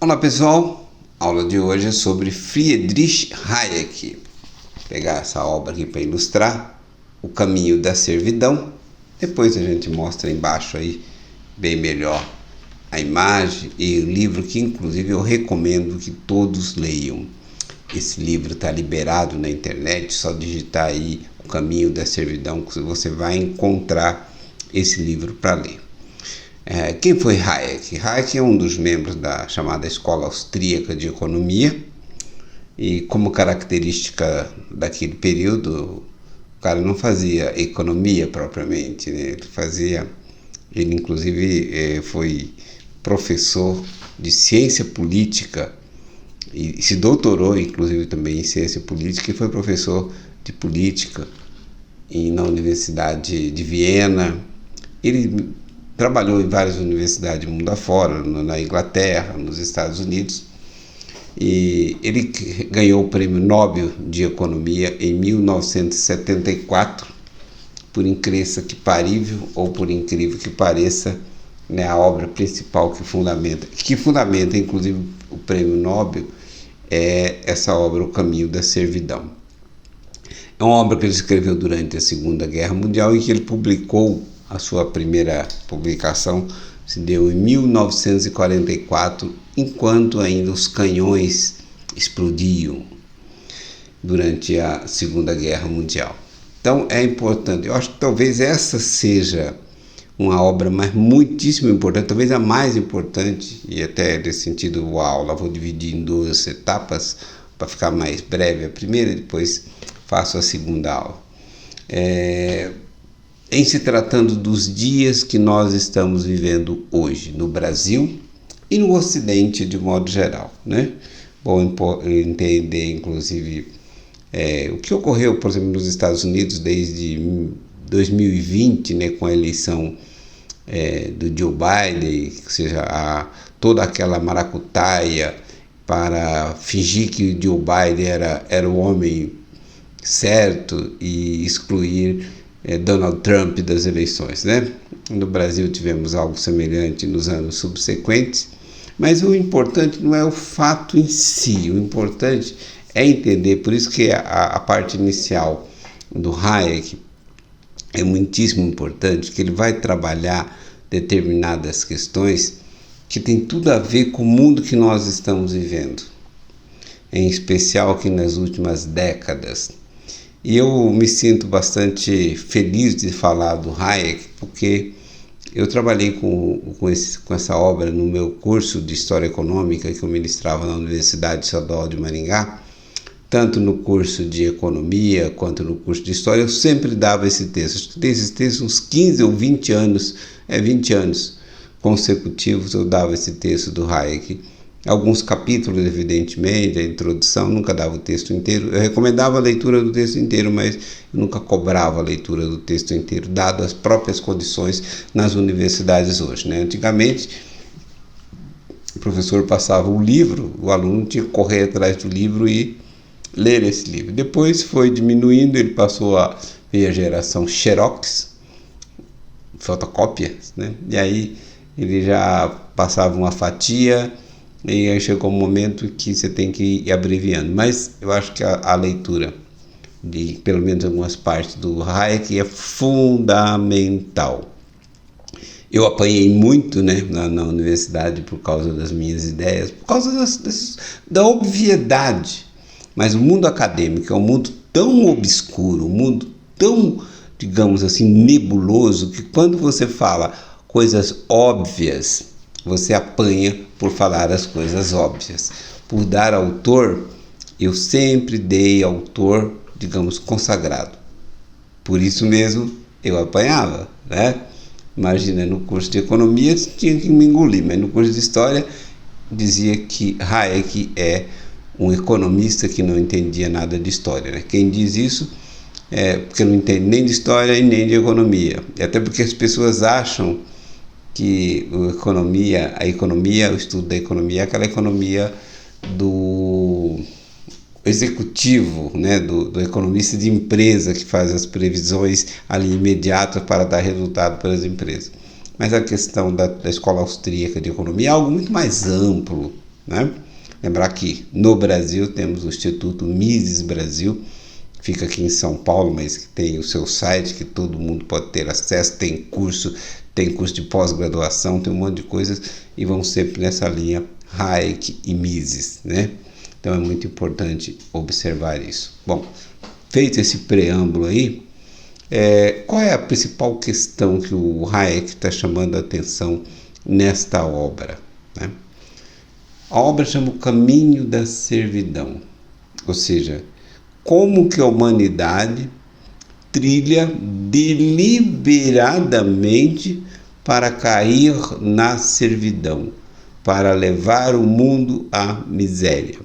Olá pessoal, a aula de hoje é sobre Friedrich Hayek. Vou pegar essa obra aqui para ilustrar o caminho da servidão. Depois a gente mostra embaixo aí bem melhor a imagem e o livro que inclusive eu recomendo que todos leiam. Esse livro está liberado na internet, só digitar aí o caminho da servidão que você vai encontrar esse livro para ler. Quem foi Hayek? Hayek é um dos membros da chamada Escola Austríaca de Economia e como característica daquele período, o cara não fazia economia propriamente, né? Ele inclusive foi professor de ciência política e se doutorou inclusive também em ciência política e foi professor de política na Universidade de Viena. Ele trabalhou em várias universidades do mundo afora, na Inglaterra, nos Estados Unidos, e ele ganhou o Prêmio Nobel de Economia em 1974, por incrível que parível ou por incrível que pareça, né, a obra principal que fundamenta inclusive o Prêmio Nobel é essa obra, O Caminho da Servidão. É uma obra que ele escreveu durante a Segunda Guerra Mundial e que ele publicou. A sua primeira publicação se deu em 1944, enquanto ainda os canhões explodiam durante a Segunda Guerra Mundial. Então é importante, eu acho que talvez essa seja uma obra muitíssimo importante, talvez a mais importante, e até nesse sentido a aula vou dividir em duas etapas para ficar mais breve a primeira e depois faço a segunda aula. Em se tratando dos dias que nós estamos vivendo hoje no Brasil e no Ocidente de modo geral, né? Bom entender inclusive o que ocorreu, por exemplo, nos Estados Unidos desde 2020, né, com a eleição do Joe Biden, ou seja, toda aquela maracutaia para fingir que o Joe Biden era o homem certo e excluir Donald Trump das eleições, né? No Brasil tivemos algo semelhante nos anos subsequentes, mas o importante não é o fato em si, o importante é entender, por isso que a parte inicial do Hayek é muitíssimo importante, que ele vai trabalhar determinadas questões que tem tudo a ver com o mundo que nós estamos vivendo, em especial aqui nas últimas décadas. E eu me sinto bastante feliz de falar do Hayek, porque eu trabalhei com essa obra no meu curso de História Econômica que eu ministrava na Universidade Estadual de Maringá, tanto no curso de Economia quanto no curso de História, eu sempre dava esse texto. Acho que desses textos uns 15 ou 20 anos, 20 anos consecutivos eu dava esse texto do Hayek. Alguns capítulos, evidentemente, a introdução, nunca dava o texto inteiro. Eu recomendava a leitura do texto inteiro, mas eu nunca cobrava a leitura do texto inteiro, dado as próprias condições nas universidades hoje, né? Antigamente, o professor passava o livro, o aluno tinha que correr atrás do livro e ler esse livro. Depois foi diminuindo, ele passou a ver a geração Xerox, fotocópias, né? E aí ele já passava uma fatia. E aí chegou um momento que você tem que ir abreviando. Mas eu acho que a leitura de pelo menos algumas partes do Hayek é fundamental. Eu apanhei muito, né, na universidade por causa das minhas ideias, por causa da obviedade. Mas o mundo acadêmico é um mundo tão obscuro, um mundo tão, digamos assim, nebuloso, que quando você fala coisas óbvias, você apanha por falar as coisas óbvias. Por dar autor, eu sempre dei autor, digamos, consagrado. Por isso mesmo eu apanhava, né? Imagina, no curso de Economia tinha que me engolir, mas no curso de História dizia que Hayek é um economista que não entendia nada de História, né? Quem diz isso é porque não entende nem de História e nem de Economia. Até porque as pessoas acham que a economia, o estudo da economia é aquela economia do executivo, né, do economista de empresa que faz as previsões ali imediatas para dar resultado para as empresas. Mas a questão da escola austríaca de economia é algo muito mais amplo, né? Lembrar que no Brasil temos o Instituto Mises Brasil, fica aqui em São Paulo, mas que tem o seu site, que todo mundo pode ter acesso, tem curso de pós-graduação, tem um monte de coisas, e vão sempre nessa linha Hayek e Mises, né? Então é muito importante observar isso. Bom, feito esse preâmbulo aí, qual é a principal questão que o Hayek está chamando a atenção nesta obra, né? A obra chama O Caminho da Servidão, ou seja, como que a humanidade trilha deliberadamente para cair na servidão, para levar o mundo à miséria.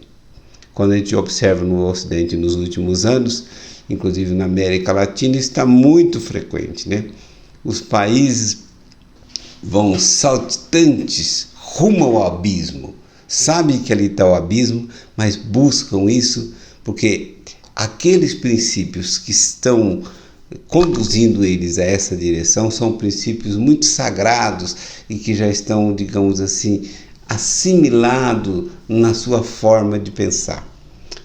Quando a gente observa no Ocidente nos últimos anos, inclusive na América Latina, está muito frequente, né? Os países vão saltitantes rumo ao abismo, sabem que ali está o abismo, mas buscam isso porque aqueles princípios que estão conduzindo eles a essa direção são princípios muito sagrados e que já estão, digamos assim, assimilados na sua forma de pensar.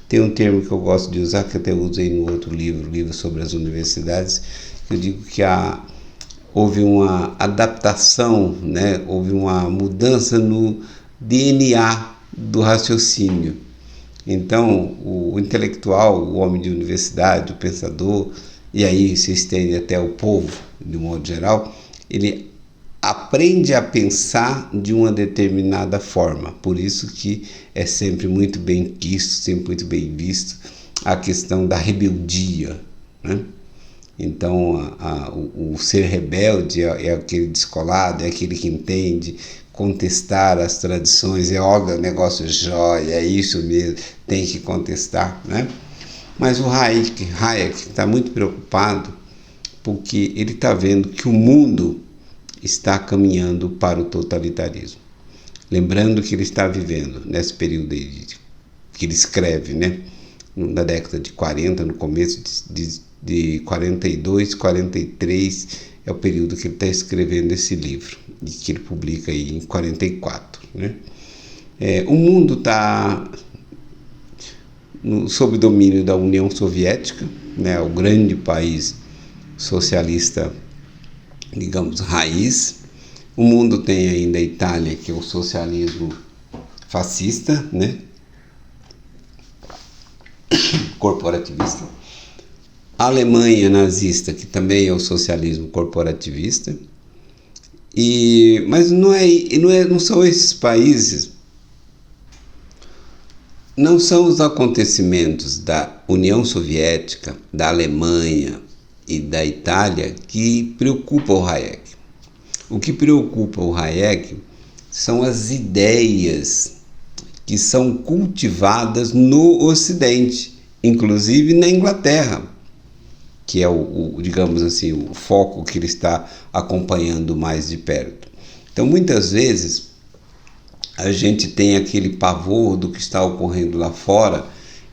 Tem um termo que eu gosto de usar, que até usei no outro livro sobre as universidades, que eu digo que houve uma adaptação, né? Houve uma mudança no DNA do raciocínio. Então, o intelectual, o homem de universidade, o pensador, e aí se estende até o povo, de um modo geral, ele aprende a pensar de uma determinada forma. Por isso que é sempre muito bem quisto, sempre muito bem visto a questão da rebeldia, né? Então, o ser rebelde é aquele descolado, é aquele que entende contestar as tradições, olha, negócio jóia, é isso mesmo, tem que contestar, né? Mas o Hayek está muito preocupado porque ele está vendo que o mundo está caminhando para o totalitarismo. Lembrando que ele está vivendo nesse período que ele escreve, né? Na década de 40, no começo de 42, 43, é o período que ele está escrevendo esse livro, e que ele publica aí em 44, né? O mundo está sob domínio da União Soviética, né? O grande país socialista, digamos, raiz. O mundo tem ainda a Itália, que é o socialismo fascista, né? Corporativista. A Alemanha nazista, que também é o socialismo corporativista. Mas não são esses países, não são os acontecimentos da União Soviética, da Alemanha e da Itália que preocupam o Hayek. O que preocupa o Hayek são as ideias que são cultivadas no Ocidente, inclusive na Inglaterra, que é digamos assim, o foco que ele está acompanhando mais de perto. Então, muitas vezes, a gente tem aquele pavor do que está ocorrendo lá fora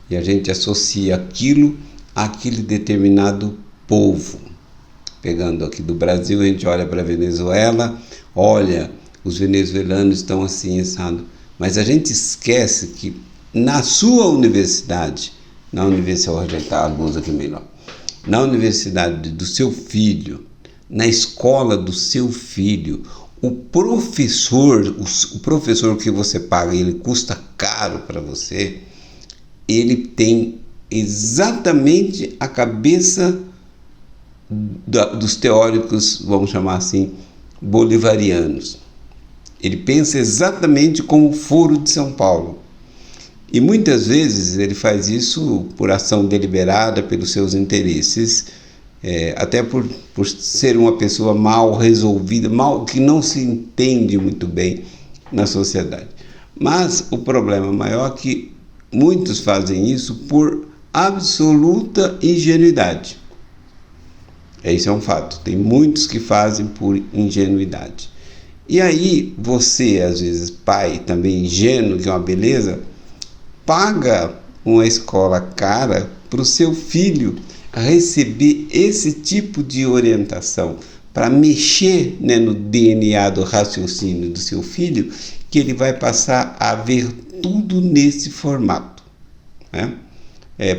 e a gente associa aquilo àquele determinado povo. Pegando aqui do Brasil, a gente olha para a Venezuela, olha, os venezuelanos estão assim, assado. Mas a gente esquece que na sua universidade, na universidade, vou ajeitar a luz aqui melhor, na universidade do seu filho, na escola do seu filho, o professor que você paga, ele custa caro para você, ele tem exatamente a cabeça dos teóricos, vamos chamar assim, bolivarianos. Ele pensa exatamente como o Foro de São Paulo. E muitas vezes ele faz isso por ação deliberada, pelos seus interesses, até por ser uma pessoa mal resolvida, que não se entende muito bem na sociedade. Mas o problema maior é que muitos fazem isso por absoluta ingenuidade. Isso é um fato. Tem muitos que fazem por ingenuidade. E aí você, às vezes, pai também ingênuo, que é uma beleza, paga uma escola cara para o seu filho receber esse tipo de orientação, para mexer, né, no DNA do raciocínio do seu filho, que ele vai passar a ver tudo nesse formato, né?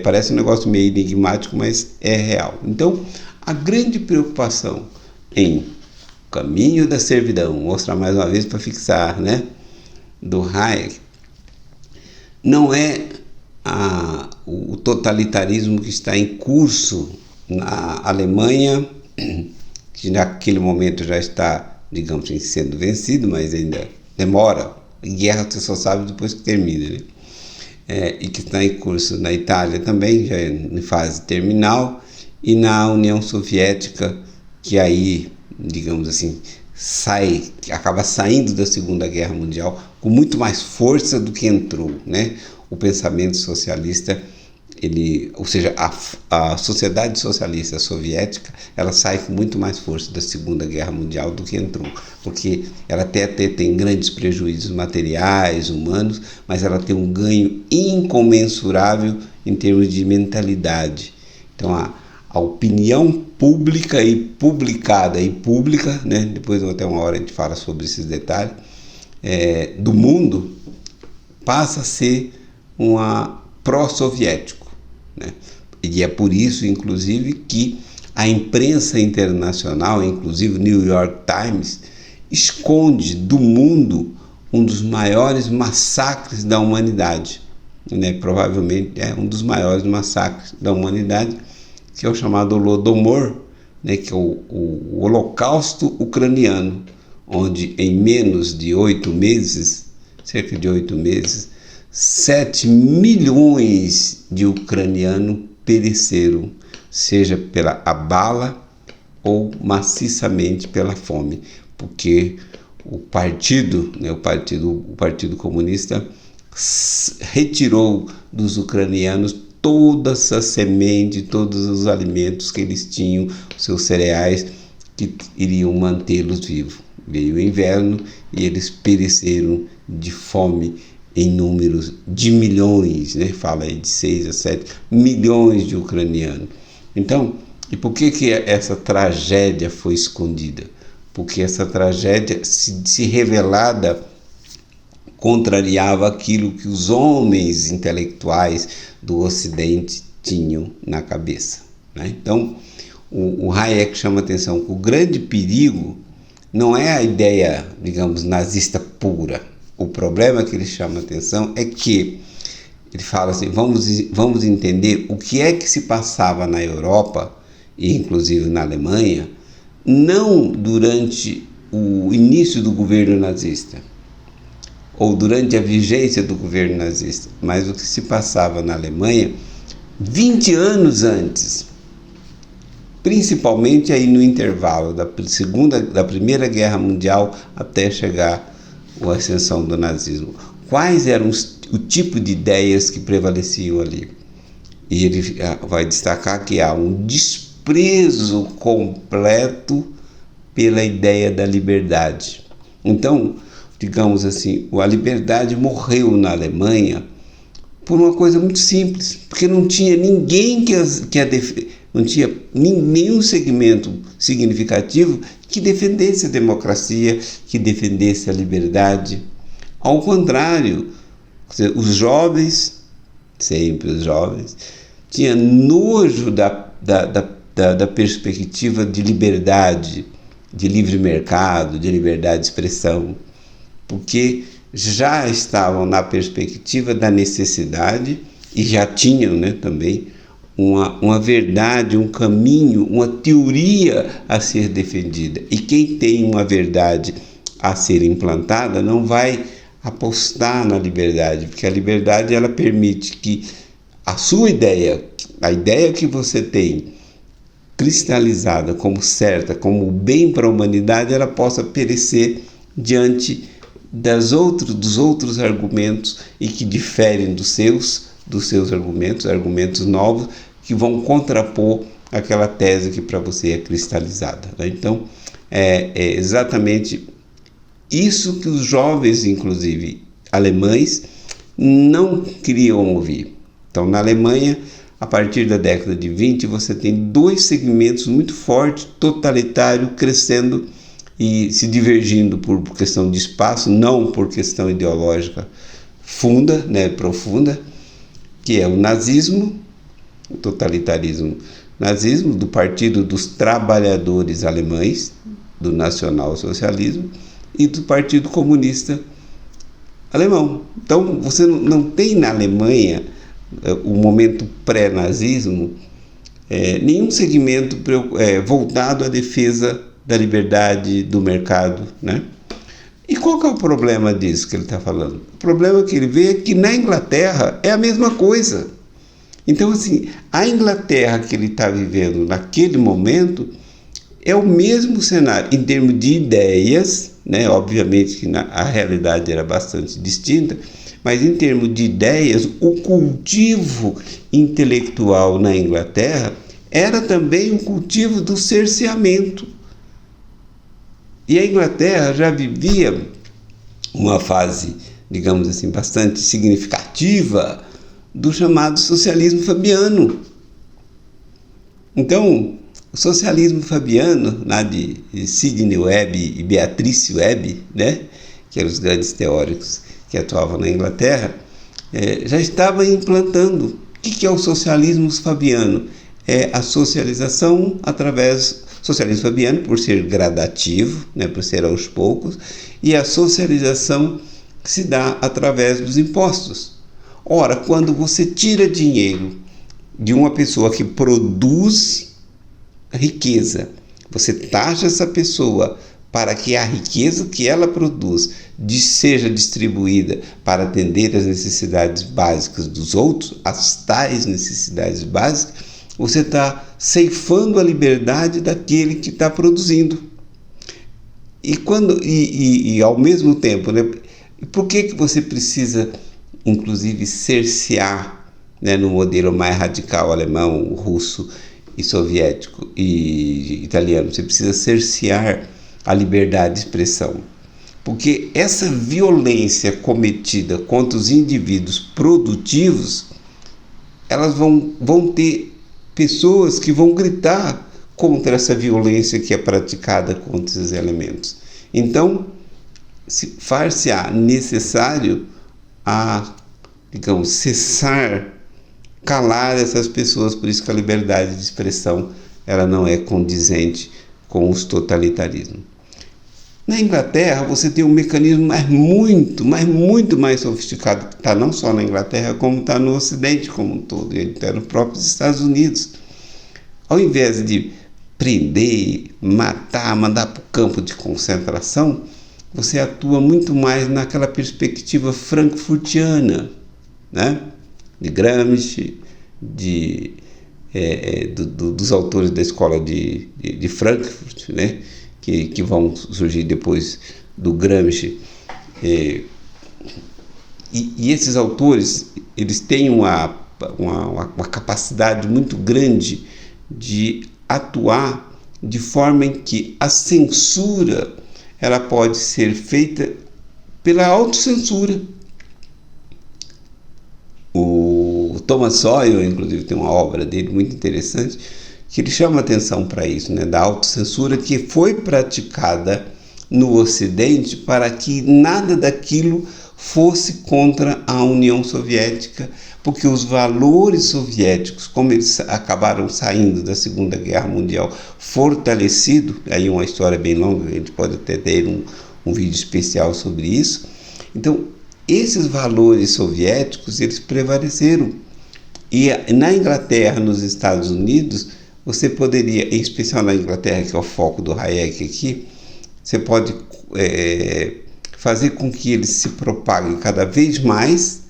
Parece um negócio meio enigmático, mas é real. Então, a grande preocupação em Caminho da Servidão, vou mostrar mais uma vez para fixar, né, do Hayek, não é o totalitarismo que está em curso na Alemanha, que naquele momento já está, digamos assim, sendo vencido, mas ainda demora. Guerra você só sabe depois que termina, né? E que está em curso na Itália também, já em fase terminal, e na União Soviética, que aí, digamos assim, acaba saindo da Segunda Guerra Mundial com muito mais força do que entrou, né? O pensamento socialista, ou seja, a sociedade socialista soviética, ela sai com muito mais força da Segunda Guerra Mundial do que entrou, porque ela até tem grandes prejuízos materiais, humanos, mas ela tem um ganho incomensurável em termos de mentalidade. Então, a opinião pública e publicada e pública, né? Depois até uma hora a gente fala sobre esses detalhes, do mundo, passa a ser uma pró-soviético, né? E é por isso, inclusive, que a imprensa internacional, inclusive o New York Times, esconde do mundo um dos maiores massacres da humanidade, né? Provavelmente é um dos maiores massacres da humanidade, que é o chamado Holodomor, né? Que é o Holocausto Ucraniano, onde em menos de 8 meses, cerca de 8 meses, 7 milhões de ucranianos pereceram, seja pela bala ou maciçamente pela fome, porque o partido comunista retirou dos ucranianos toda essa semente, todos os alimentos que eles tinham, seus cereais que iriam mantê-los vivos. Veio o inverno e eles pereceram de fome em números de milhões, né? Fala aí de 6 a 7 milhões de ucranianos. Então, e por que essa tragédia foi escondida? Porque essa tragédia, se revelada, contrariava aquilo que os homens intelectuais do Ocidente tinham na cabeça, né? Então, o Hayek chama atenção que o grande perigo não é a ideia, digamos, nazista pura. O problema que ele chama atenção é que ele fala assim, vamos entender o que é que se passava na Europa, e inclusive na Alemanha, não durante o início do governo nazista, ou durante a vigência do governo nazista, mas o que se passava na Alemanha 20 anos antes, principalmente aí no intervalo da Primeira Guerra Mundial até chegar a ascensão do nazismo. Quais eram o tipo de ideias que prevaleciam ali? E ele vai destacar que há um desprezo completo pela ideia da liberdade. Então, digamos assim, a liberdade morreu na Alemanha por uma coisa muito simples, porque não tinha ninguém não tinha nenhum segmento significativo que defendesse a democracia, que defendesse a liberdade. Ao contrário, os jovens, sempre os jovens, tinham nojo da perspectiva de liberdade, de livre mercado, de liberdade de expressão, porque já estavam na perspectiva da necessidade e já tinham, né, também uma verdade, um caminho, uma teoria a ser defendida. E quem tem uma verdade a ser implantada não vai apostar na liberdade, porque a liberdade ela permite que a sua ideia, a ideia que você tem cristalizada como certa, como bem para a humanidade, ela possa perecer diante dos outros argumentos e que diferem dos seus argumentos novos que vão contrapor aquela tese que para você é cristalizada, né? Então, é exatamente isso que os jovens, inclusive alemães, não queriam ouvir. Então, na Alemanha, a partir da década de 20, você tem dois segmentos muito fortes, totalitário, crescendo e se divergindo por questão de espaço, não por questão ideológica funda, né, profunda, que é o nazismo, o totalitarismo nazismo, do Partido dos Trabalhadores Alemães, do nacionalsocialismo, e do Partido Comunista Alemão. Então, você não tem na Alemanha, o momento pré-nazismo, nenhum segmento voltado à defesa da liberdade do mercado, né? E qual que é o problema disso que ele está falando? O problema que ele vê é que na Inglaterra é a mesma coisa. Então, assim, a Inglaterra que ele está vivendo naquele momento é o mesmo cenário em termos de ideias, né? Obviamente que a realidade era bastante distinta, mas em termos de ideias, o cultivo intelectual na Inglaterra era também um cultivo do cerceamento. E a Inglaterra já vivia uma fase, digamos assim, bastante significativa do chamado socialismo fabiano. Então, o socialismo fabiano, lá de Sidney Webb e Beatrice Webb, né, que eram os grandes teóricos que atuavam na Inglaterra, já estava implantando. O que é o socialismo fabiano? É a socialização através... Socialismo fabiano, por ser gradativo, né, por ser aos poucos, e a socialização que se dá através dos impostos. Ora, quando você tira dinheiro de uma pessoa que produz riqueza, você taxa essa pessoa para que a riqueza que ela produz seja distribuída para atender as necessidades básicas dos outros, as tais necessidades básicas, você está ceifando a liberdade daquele que está produzindo. E ao mesmo tempo, né, por que você precisa, inclusive, cercear, né, no modelo mais radical alemão, russo e soviético e italiano? Você precisa cercear a liberdade de expressão. Porque essa violência cometida contra os indivíduos produtivos, elas vão ter pessoas que vão gritar contra essa violência que é praticada contra esses elementos. Então, far-se-á necessário digamos, cessar, calar essas pessoas. Por isso que a liberdade de expressão ela não é condizente com os totalitarismos. Na Inglaterra, você tem um mecanismo muito mais sofisticado, que está não só na Inglaterra, como está no Ocidente como um todo, ele está nos próprios Estados Unidos. Ao invés de prender, matar, mandar para o campo de concentração, você atua muito mais naquela perspectiva frankfurtiana, né? De Gramsci, dos autores da escola de Frankfurt, né? Que vão surgir depois do Gramsci. E esses autores, eles têm uma capacidade muito grande de atuar de forma em que a censura ela pode ser feita pela autocensura. O Thomas Sowell, inclusive, tem uma obra dele muito interessante, que ele chama atenção para isso, né, da autocensura que foi praticada no Ocidente para que nada daquilo fosse contra a União Soviética, porque os valores soviéticos, como eles acabaram saindo da Segunda Guerra Mundial fortalecido, aí uma história bem longa, a gente pode até ter um vídeo especial sobre isso. Então, esses valores soviéticos, eles prevaleceram. E na Inglaterra, nos Estados Unidos, você poderia, em especial na Inglaterra, que é o foco do Hayek aqui, você pode fazer com que eles se propaguem cada vez mais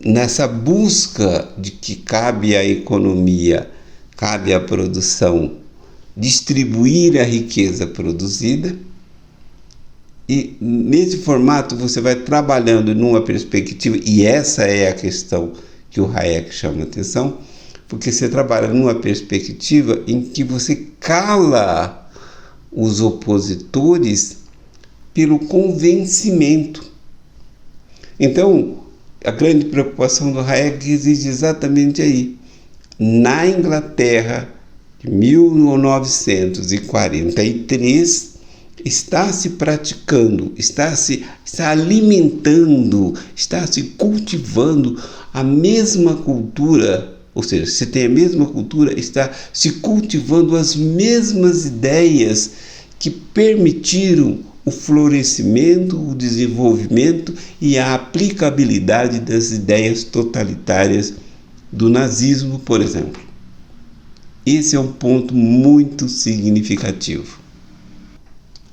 nessa busca de que cabe à economia, cabe à produção distribuir a riqueza produzida. E nesse formato você vai trabalhando numa perspectiva, e essa é a questão que o Hayek chama atenção, porque você trabalha numa perspectiva em que você cala os opositores pelo convencimento. Então, a grande preocupação do Hayek reside exatamente aí. Na Inglaterra de 1943, está se praticando, está alimentando, está se cultivando a mesma cultura, ou seja, se tem a mesma cultura, está se cultivando as mesmas ideias que permitiram o florescimento, o desenvolvimento e a aplicabilidade das ideias totalitárias do nazismo, por exemplo. Esse é um ponto muito significativo.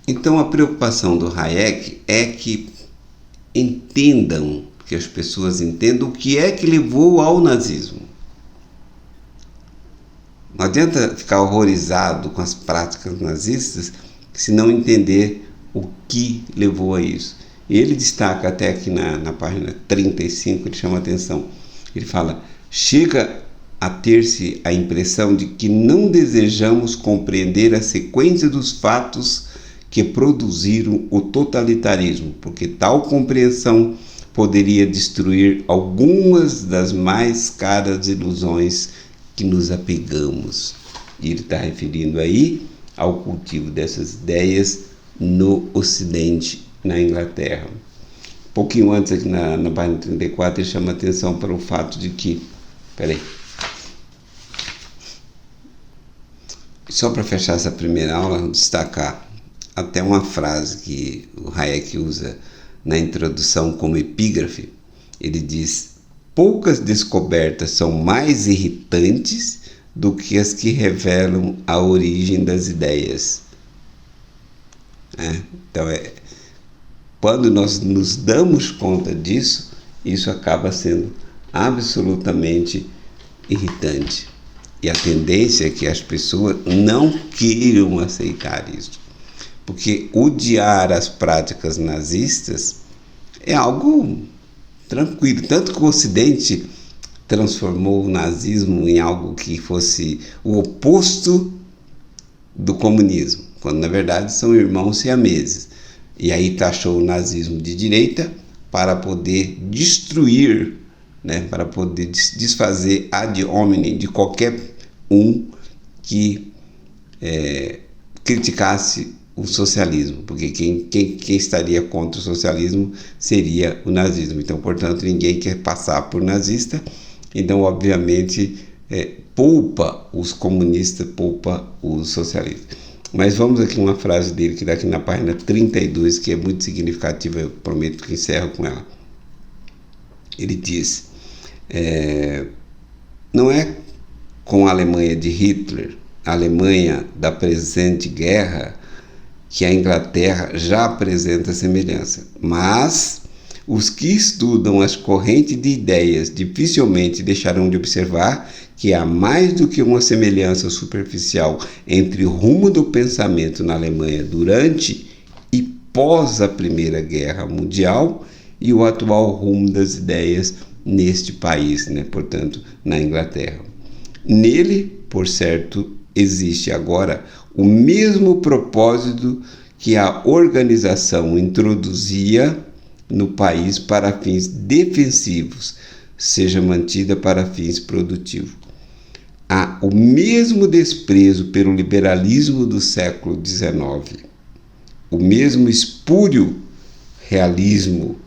Então, a preocupação do Hayek é que as pessoas entendam o que é que levou ao nazismo. Não adianta ficar horrorizado com as práticas nazistas se não entender o que levou a isso. Ele destaca até aqui na página 35, ele chama a atenção. Ele fala: chega a ter-se a impressão de que não desejamos compreender a sequência dos fatos que produziram o totalitarismo, porque tal compreensão poderia destruir algumas das mais caras ilusões que nos apegamos. E ele está referindo aí ao cultivo dessas ideias no Ocidente, na Inglaterra. Um pouquinho antes, aqui na página 34, ele chama atenção para o fato de que... Só para fechar essa primeira aula, destacar até uma frase que o Hayek usa na introdução como epígrafe. Ele diz: poucas descobertas são mais irritantes do que as que revelam a origem das ideias. Então, quando nós nos damos conta disso, isso acaba sendo absolutamente irritante. E a tendência é que as pessoas não queiram aceitar isso. Porque odiar as práticas nazistas é algo tranquilo. Tanto que o Ocidente transformou o nazismo em algo que fosse o oposto do comunismo, quando na verdade são irmãos siameses. E aí taxou o nazismo de direita para poder destruir, para poder desfazer ad hominem de qualquer um que criticasse o socialismo, porque quem estaria contra o socialismo seria o nazismo. Então, portanto, ninguém quer passar por nazista. Então, obviamente, poupa os comunistas, poupa os socialistas. Mas vamos aqui uma frase dele, que está aqui na página 32, que é muito significativa, eu prometo que encerro com ela. Ele diz: não é com a Alemanha de Hitler, a Alemanha da presente guerra, que a Inglaterra já apresenta semelhança, mas os que estudam as correntes de ideias dificilmente deixarão de observar que há mais do que uma semelhança superficial entre o rumo do pensamento na Alemanha durante e pós a Primeira Guerra Mundial e o atual rumo das ideias neste país, portanto, na Inglaterra. Nele, por certo, existe agora o mesmo propósito que a organização introduzia no país para fins defensivos, seja mantida para fins produtivos. Há o mesmo desprezo pelo liberalismo do século XIX, o mesmo espúrio realismo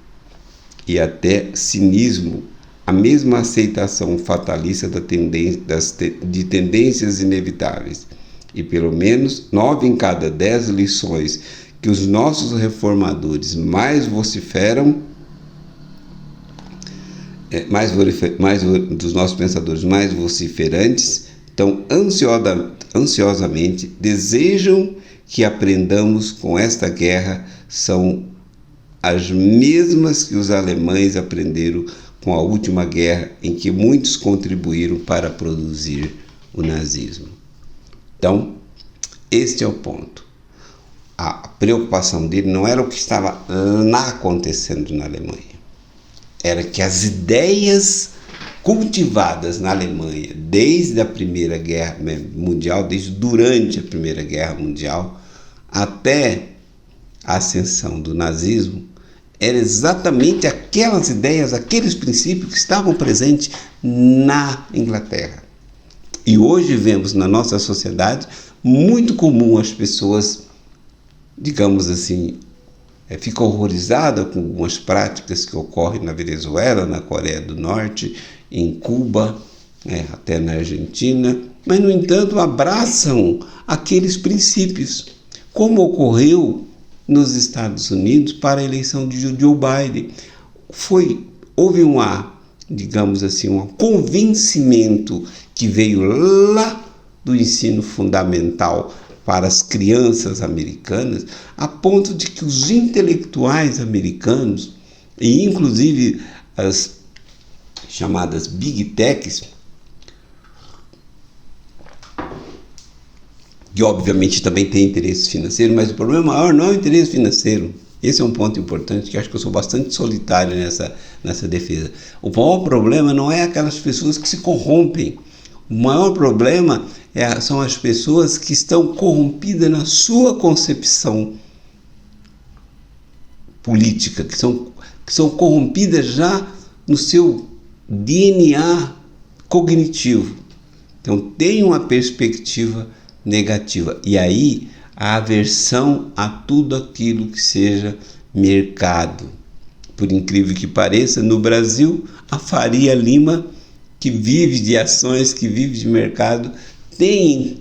e até cinismo, a mesma aceitação fatalista de tendências inevitáveis. E pelo menos 9 em cada 10 lições que os nossos reformadores mais vociferam, dos nossos pensadores mais vociferantes, tão ansiosamente desejam que aprendamos com esta guerra, são as mesmas que os alemães aprenderam com a última guerra, em que muitos contribuíram para produzir o nazismo. Então, este é o ponto. A preocupação dele não era o que estava lá acontecendo na Alemanha. Era que as ideias cultivadas na Alemanha desde a Primeira Guerra Mundial, desde durante a Primeira Guerra Mundial, até a ascensão do nazismo, eram exatamente aquelas ideias, aqueles princípios que estavam presentes na Inglaterra. E hoje vemos na nossa sociedade muito comum as pessoas digamos assim, fica horrorizada com algumas práticas que ocorrem na Venezuela, na Coreia do Norte, em Cuba, até na Argentina, mas, no entanto, abraçam aqueles princípios, como ocorreu nos Estados Unidos para a eleição de Joe Biden. Houve digamos assim, um convencimento que veio lá do ensino fundamental para as crianças americanas, a ponto de que os intelectuais americanos, e inclusive as chamadas Big Techs, que obviamente também tem interesse financeiro, mas o problema maior não é o interesse financeiro. Esse é um ponto importante, que acho que eu sou bastante solitário nessa defesa. O maior problema não é aquelas pessoas que se corrompem. O maior problema são as pessoas que estão corrompidas na sua concepção política, que são corrompidas já no seu DNA cognitivo. Então, tem uma perspectiva negativa. E aí, a aversão a tudo aquilo que seja mercado. Por incrível que pareça, no Brasil, a Faria Lima, que vive de ações, que vive de mercado, tem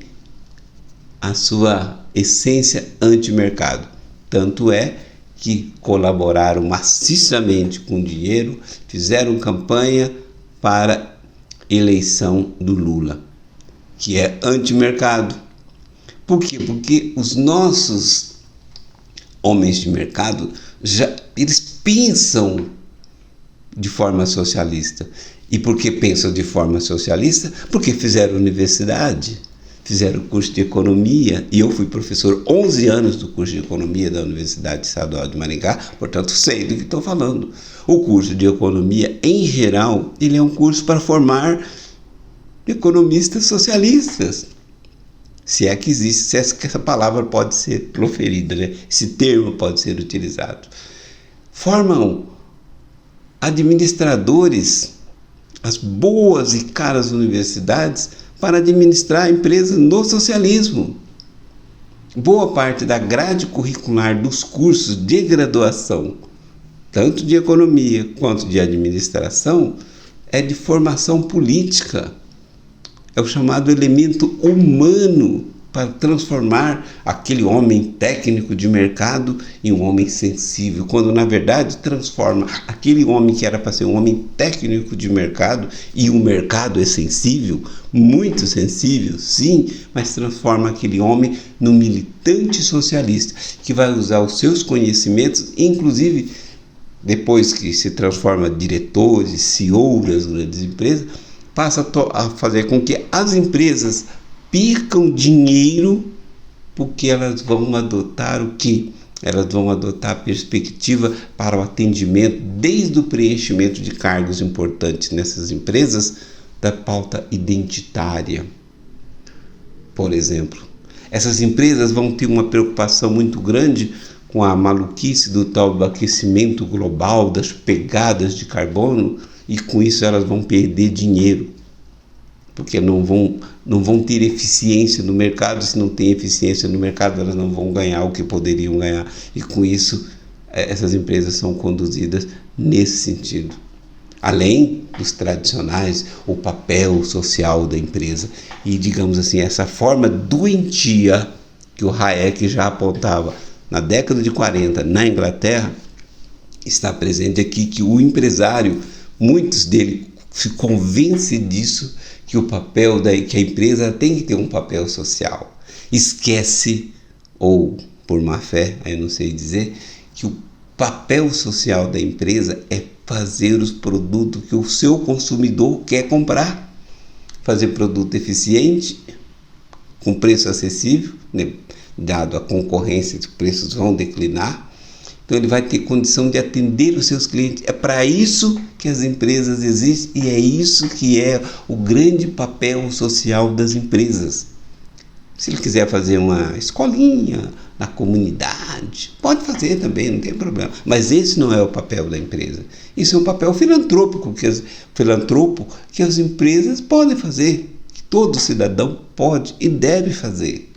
a sua essência anti-mercado. Tanto é que colaboraram maciçamente com dinheiro, fizeram campanha para eleição do Lula, que é anti-mercado. Por quê? Porque os nossos homens de mercado, eles pensam de forma socialista. E por que pensam de forma socialista? Porque fizeram universidade, fizeram curso de economia, e eu fui professor 11 anos do curso de economia da Universidade Estadual de Maringá, portanto sei do que estou falando. O curso de economia, em geral, ele é um curso para formar economistas socialistas. Se é que existe, se essa palavra pode ser proferida, né? Esse termo pode ser utilizado. Formam administradores, as boas e caras universidades, para administrar empresas no socialismo. Boa parte da grade curricular dos cursos de graduação, tanto de economia quanto de administração, é de formação política. É o chamado elemento humano para transformar aquele homem técnico de mercado em um homem sensível, quando na verdade transforma aquele homem que era para ser um homem técnico de mercado, e o mercado é sensível, muito sensível, sim, mas transforma aquele homem num militante socialista que vai usar os seus conhecimentos, inclusive depois que se transforma diretores, CEOs das grandes empresas, passa a fazer com que as empresas percam dinheiro, porque elas vão adotar o quê? Elas vão adotar a perspectiva para o atendimento, desde o preenchimento de cargos importantes nessas empresas, da pauta identitária. Por exemplo, essas empresas vão ter uma preocupação muito grande com a maluquice do tal do aquecimento global, das pegadas de carbono, e com isso elas vão perder dinheiro, porque não vão ter eficiência no mercado. Se não tem eficiência no mercado, elas não vão ganhar o que poderiam ganhar, e com isso essas empresas são conduzidas nesse sentido. Além dos tradicionais, o papel social da empresa, e digamos assim, essa forma doentia que o Hayek já apontava na década de 40 na Inglaterra, está presente aqui, que o empresário, muitos dele se convencem disso, que que a empresa tem que ter um papel social. Esquece, ou por má fé, aí não sei dizer, que o papel social da empresa é fazer os produtos que o seu consumidor quer comprar. Fazer produto eficiente, com preço acessível, né? Dado a concorrência, os preços vão declinar. Então ele vai ter condição de atender os seus clientes. É para isso que as empresas existem, e é isso que é o grande papel social das empresas. Se ele quiser fazer uma escolinha na comunidade, pode fazer também, não tem problema. Mas esse não é o papel da empresa. Isso é um papel filantrópico que as empresas podem fazer, que todo cidadão pode e deve fazer.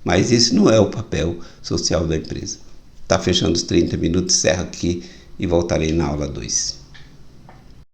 Mas esse não é o papel social da empresa. Está fechando os 30 minutos, encerro aqui e voltarei na aula 2.